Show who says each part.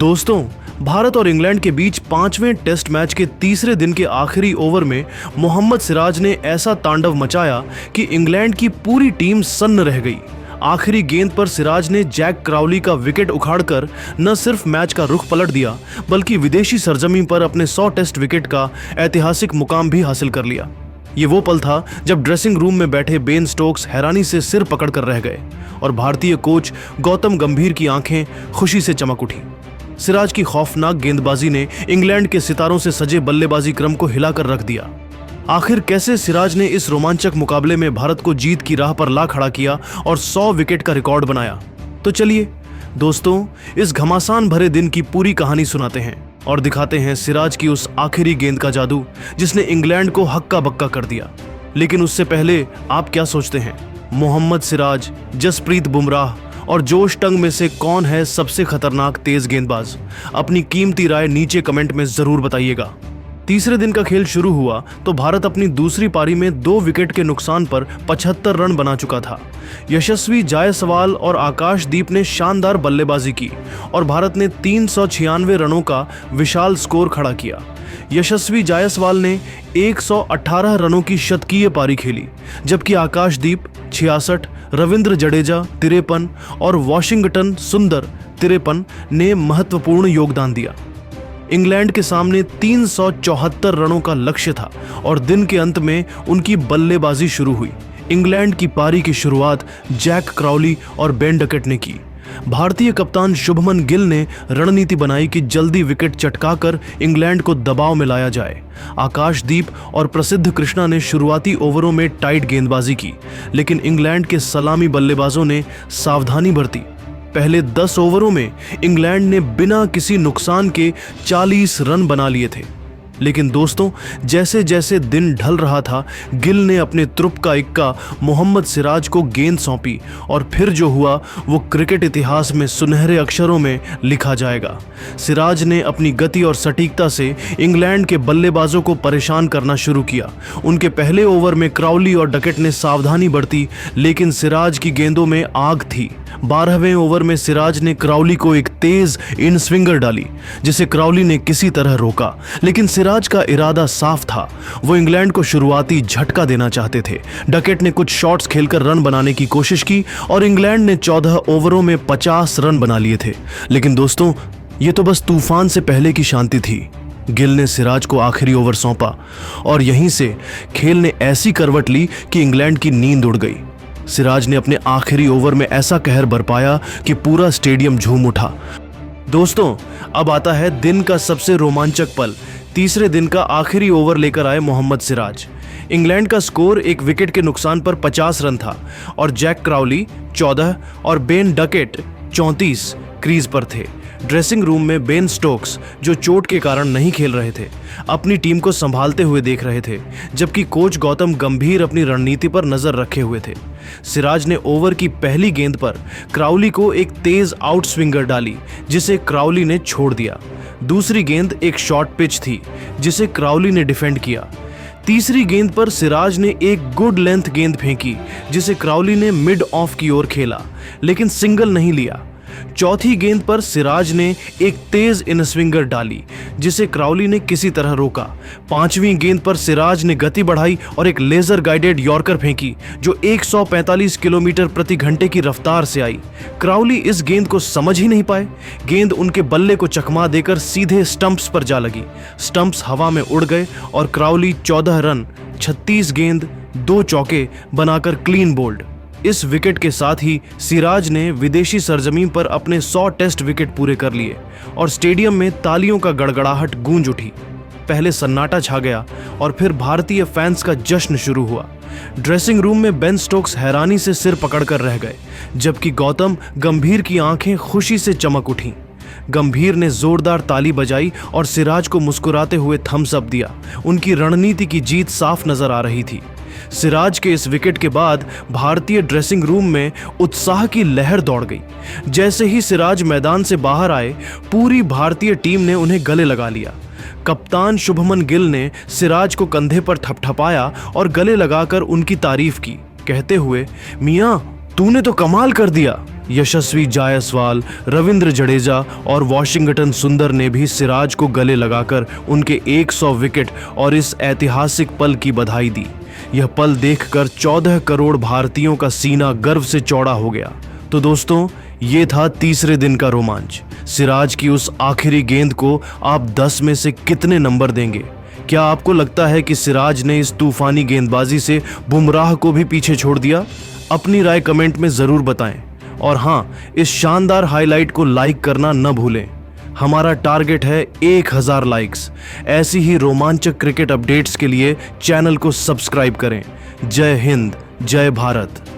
Speaker 1: दोस्तों, भारत और इंग्लैंड के बीच 5वें टेस्ट मैच के तीसरे दिन के आखिरी ओवर में मोहम्मद सिराज ने ऐसा तांडव मचाया कि इंग्लैंड की पूरी टीम सन्न रह गई। आखिरी गेंद पर सिराज ने जैक क्राउली का विकेट उखाड़कर न सिर्फ मैच का रुख पलट दिया, बल्कि विदेशी सरजमीं पर अपने 100 टेस्ट विकेट का ऐतिहासिक मुकाम भी हासिल कर लिया। ये वो पल था जब ड्रेसिंग रूम में बैठे बेन स्टोक्स हैरानी से सिर पकड़कर रह गए और भारतीय कोच गौतम गंभीर की आंखें खुशी से चमक उठी। सिराज की खौफनाक गेंदबाजी ने इंग्लैंड के सितारों से सजे बल्लेबाजी क्रम को हिलाकर रख दिया। आखिर कैसे सिराज ने इस रोमांचक मुकाबले में भारत को जीत की राह पर ला खड़ा किया और 100 विकेट का रिकॉर्ड बनाया? तो चलिए दोस्तों, इस घमासान भरे दिन की पूरी कहानी सुनाते हैं और दिखाते हैं सिराज की उस आखिरी गेंद का जादू जिसने इंग्लैंड को हक्का बक्का कर दिया। लेकिन उससे पहले आप क्या सोचते हैं? मोहम्मद सिराज, जसप्रीत बुमराह और जोश टंग में से कौन है सबसे खतरनाक तेज गेंदबाज? अपनी कीमती राय नीचे कमेंट में जरूर बताइएगा। तीसरे दिन का खेल शुरू हुआ तो भारत अपनी दूसरी पारी में 2 विकेट के नुकसान पर 75 रन बना चुका था। यशस्वी जायसवाल और आकाशदीप ने शानदार बल्लेबाजी की और भारत ने 396 रनों का विशाल स्कोर खड़ा किया। यशस्वी जायसवाल ने 118 रनों की शतकीय पारी खेली, जबकि आकाशदीप 66, रविंद्र जडेजा 53 और वॉशिंगटन सुंदर 53 ने महत्वपूर्ण योगदान दिया। इंग्लैंड के सामने 374 रनों का लक्ष्य था और दिन के अंत में उनकी बल्लेबाजी शुरू हुई। इंग्लैंड की पारी की शुरुआत जैक क्राउली और बेन डकेट ने की। भारतीय कप्तान शुभमन गिल ने रणनीति बनाई कि जल्दी विकेट चटकाकर इंग्लैंड को दबाव में लाया जाए। आकाशदीप और प्रसिद्ध कृष्णा ने शुरुआती ओवरों में टाइट गेंदबाजी की, लेकिन इंग्लैंड के सलामी बल्लेबाजों ने सावधानी बरती। पहले 10 ओवरों में इंग्लैंड ने बिना किसी नुकसान के 40 रन बना लिए थे। लेकिन दोस्तों, जैसे जैसे दिन ढल रहा था, गिल ने अपने तुरुप का इक्का मोहम्मद सिराज को गेंद सौंपी और फिर जो हुआ वो क्रिकेट इतिहास में सुनहरे अक्षरों में लिखा जाएगा। सिराज ने अपनी गति और सटीकता से इंग्लैंड के बल्लेबाजों को परेशान करना शुरू किया। उनके पहले ओवर में क्राउली और डकेट ने सावधानी बरती, लेकिन सिराज की गेंदों में आग थी। 12वें ओवर में सिराज ने क्राउली को एक तेज इन स्विंगर डाली, जिसे क्राउली ने किसी तरह रोका। लेकिन सिराज का इरादा साफ था, वो इंग्लैंड को शुरुआती झटका देना चाहते थे। डकेट ने कुछ शॉट्स खेलकर रन बनाने की कोशिश की और इंग्लैंड ने 14 ओवरों में 50 रन बना लिए थे। लेकिन दोस्तों, ये तो बस तूफान से पहले की शांति थी। गिल ने सिराज को आखिरी ओवर सौंपा और यहीं से खेल ने ऐसी करवट ली कि इंग्लैंड की नींद उड़ गई। सिराज ने अपने आखिरी ओवर में ऐसा कहर बरपाया कि पूरा स्टेडियम झूम उठा। दोस्तों, अब आता है दिन का सबसे रोमांचक पल। तीसरे दिन का आखिरी ओवर लेकर आए मोहम्मद सिराज। इंग्लैंड का स्कोर 1 विकेट के नुकसान पर 50 रन था और जैक क्राउली 14 और बेन डकेट 34 क्रीज पर थे। ड्रेसिंग रूम में बेन स्टोक्स, जो चोट के कारण नहीं खेल रहे थे, अपनी टीम को संभालते हुए देख रहे थे, जबकि कोच गौतम गंभीर अपनी रणनीति पर नजर रखे हुए थे। सिराज ने ओवर की पहली गेंद पर क्राउली को एक तेज आउट स्विंगर डाली, जिसे क्राउली ने छोड़ दिया। दूसरी गेंद एक शॉर्ट पिच थी, जिसे क्राउली ने डिफेंड किया। तीसरी गेंद पर सिराज ने एक गुड लेंथ गेंद फेंकी, जिसे क्राउली ने मिड ऑफ की ओर खेला, लेकिन सिंगल नहीं लिया। चौथी गेंद पर सिराज ने एक तेज इन स्विंगर डाली, जिसे क्राउली ने किसी तरह रोका। 5वीं गेंद पर सिराज ने गति बढ़ाई और एक लेजर गाइडेड यॉर्कर फेंकी, जो 145 किलोमीटर प्रति घंटे की रफ्तार से आई। क्राउली इस गेंद को समझ ही नहीं पाए। गेंद उनके बल्ले को चकमा देकर सीधे स्टंप्स पर जा लगी। स्टंप्स हवा में उड़ गए और क्राउली 14 रन, 36 गेंद, 2 चौके बनाकर क्लीन बोल्ड। इस विकेट के साथ ही सिराज ने विदेशी सरजमीन पर अपने 100 टेस्ट विकेट पूरे कर लिए और स्टेडियम में तालियों का गड़गड़ाहट गूंज उठी। पहले सन्नाटा छा गया और फिर भारतीय फैंस का जश्न शुरू हुआ। ड्रेसिंग रूम में बेन स्टोक्स हैरानी से सिर पकड़कर रह गए, जबकि गौतम गंभीर की आंखें खुशी से चमक उठीं। गंभीर ने जोरदार ताली बजाई और सिराज को मुस्कुराते हुए थम्स अप दिया। उनकी रणनीति की जीत साफ नजर आ रही थी। सिराज के इस विकेट के बाद भारतीय ड्रेसिंग रूम में उत्साह की लहर दौड़ गई। जैसे ही सिराज मैदान से बाहर आए, पूरी भारतीय टीम ने उन्हें गले लगा लिया। कप्तान शुभमन गिल ने सिराज को कंधे पर थपथपाया और गले लगाकर उनकी तारीफ की, कहते हुए, मियां, तूने तो कमाल कर दिया। यशस्वी जायसवाल, रविंद्र जडेजा और वॉशिंगटन सुंदर ने भी सिराज को गले लगाकर उनके 100 विकेट और इस ऐतिहासिक पल की बधाई दी। यह पल देखकर 14 करोड़ भारतीयों का सीना गर्व से चौड़ा हो गया। तो दोस्तों, ये था तीसरे दिन का रोमांच। सिराज की उस आखिरी गेंद को आप 10 में से कितने नंबर देंगे? क्या आपको लगता है कि सिराज ने इस तूफानी गेंदबाजी से बुमराह को भी पीछे छोड़ दिया? अपनी राय कमेंट में जरूर बताएं। और हाँ, इस शानदार हाईलाइट को लाइक करना न भूलें। हमारा टारगेट है 1000 लाइक्स। ऐसी ही रोमांचक क्रिकेट अपडेट्स के लिए चैनल को सब्सक्राइब करें। जय हिंद, जय भारत।